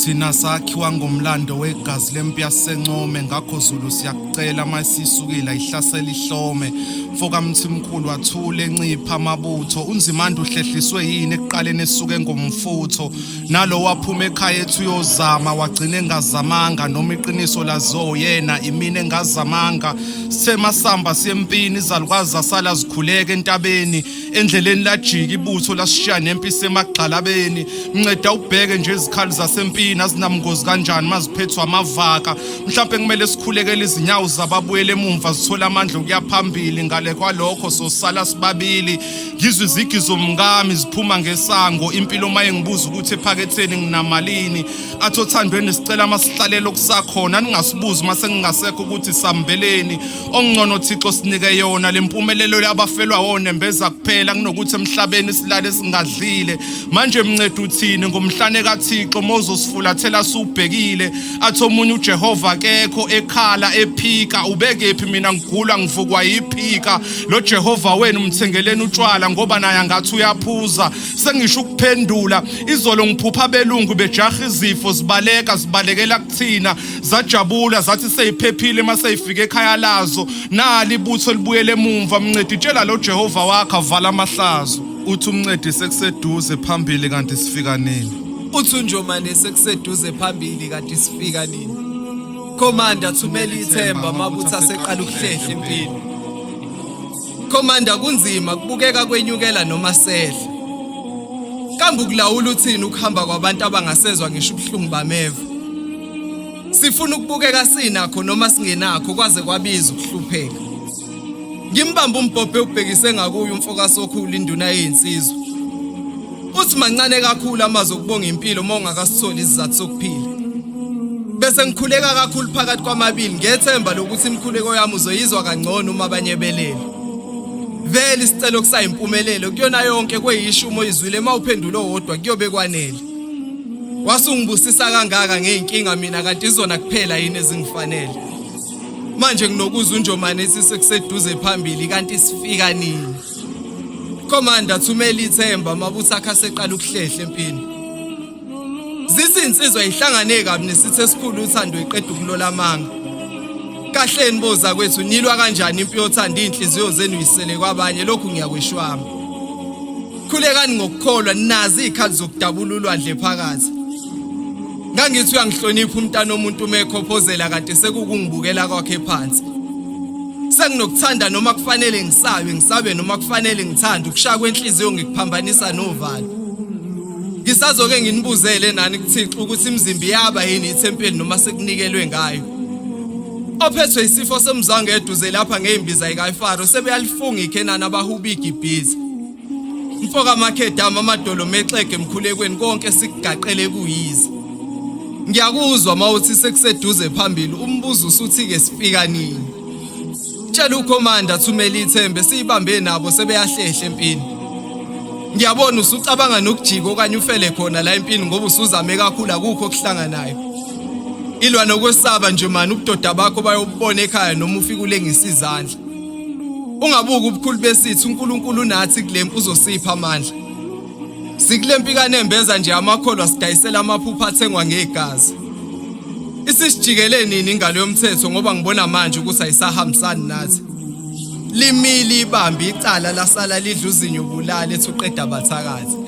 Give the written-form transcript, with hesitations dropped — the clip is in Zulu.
Thina sakhiwa ngomlando wegazi lempi yaseNcome ngakho Zulu siyakucela masisukile ayihlasela ihlome mfoka Mthimkhulu wathule encipha amabutho unzimanda uhlehliswe yini ekuqaleni esuke ngomfutho nalo waphuma ekhaya ethu uyozama wagcina engazamanga noma iqiniso lazo yena imini engazamanga semasamba siyempini izalukwazi asala zikhuleka entabeni endleleni lajika ibutho lasishiya nempi semagxalabeni mnceda ubheke nje izikhali zasempini azinamngozi kanjani maziphethwa amavaka mhlawumbe kumele sikhulekele izinyawo zababuyele emumva zithola amandla okuyaphambili ngale kwalokho sosala sibabili ngizwe izigi zomngami ziphuma ngesango impilo maye ngibuza ukuthi ephaketheni nginamalini athi othandweni sicela masihlalele okusakhona ningasibuzi mase ngingasekho ukuthi sambeleni ongcono Thixo sinike yona lempumelelo yabafelwa wonembeza kuphela kunokuthi emhlabeni silale singadlile manje mncede uthini ngomhlane kaThixo mozosifulathela subhekile athi omunye uJehova akekho ekhala ephika ubekephi mina ngigula ngivukwa yiphika lo Jehova wenu mthengeleni utshwala ngoba naye angathi uyaphuza sengisho ukuphendula izolo ngiphupha belungu bejaha izifo zibalekela kuthina zajabula zathi seyiphephile maseyifike ekhaya lazo nali ibutho libuyele emumva mncedi tshela lo Jehova wakhe avala amahlazo uthi umncedi sekuseduze phambili kanti sifika nini uthi uNjomane sekuseduze phambili kanti sifika nini Commander thumela ithemba mabutha seqala ukuhlehla empini Commander kunzima kubukeka kwenyukela noma sehla kambe ukulawula uthini ukuhamba kwabantu abangasezwa ngisho ubuhlungu bameva sifuna ukubukeka sinakho noma singenakho kwaze kwabiza ukuhlupheka Ngimbamba umbhobhe ubhekise ngakuye umfoka sokhulu induna yezinsizwa uthi mancane kakhulu amazwi okubonga impilo mongakasitholi izizathu sokuphila bese ngikhuleka kakhulu phakathi kwamabili ngethemba lokuthi imkhuleko yami uzoyizwa kangcono uma abanyebelele vele isicelo kusayimpumelelo kuyona yonke kweyishumo oyizwile mawuphendula owodwa kuyobe kwanele wasungibusisa kangaka ngeenkinga mina kanti izona kuphela yini ezingifanele manje nginokuzwa uNjomane sisekuseduze phambili kanti sifika nini Commander thumela ithemba mabutha akhaseqala ukuhlehla empini Zisinsizwa ihlangane kabi nesithe esikhulu uthando iqeda ukulola amanga Kahleni boza kwethu nilwa kanjani impi yothanda inhliziyo zenu yisele kwabanye lokhu ngiyakweshwama Khulekani ngokukholwa nazi ikhali zokudabula ulwandle phakathi Ngangithi uyangihlonipha umntana omuntu umekhophozela kanti sekukungibukela kwakhe phansi Senginokuthanda noma kufanele ngisabe noma kufanele ngithande ukushaya kwenhliziyo ngikuphambanisa novalo Ngisazoke nginibuzele nani kuThixo ukuthi imizimbi yaba yini ithempeli noma sekunikelwe ngayo Ophethwe isifo semzange eduze lapha ngeimbiza ikaFaro sebeyalifunga iKenani abahubi iGibhithe Mfoka makhedama amadolo mexege emkhulekweni konke sikugaqele kuyizi Ngiyakuzwa mawuthi sekuseduze phambili umbuzo usuthi ke sifika nini Tshela uCommander thumela ithembe siyibambe nabo sebeyahlehla empini Ngiyabona usucabanga nokujika okanye ufele khona la empini ngoba usuzame kakhulu akukho okuhlanganayo Ilwa nokwesaba nje manje ubudoda bakho bayobona ekhaya noma ufike ulengisa izandla Ungabuka ubukhulu besithi uNkulunkulu unathi kulempu uzosipha amandla Sikulempi kanembeza nje amakholwa sidayisela amaphupha athengwa ngegazi Isisijikele nini ingalo yomthetho ngoba ngibona manje ukuthi ayisahambisani nathi Limili ibambi icala lasala lidluzinyo bulala ethuqeda bathakathi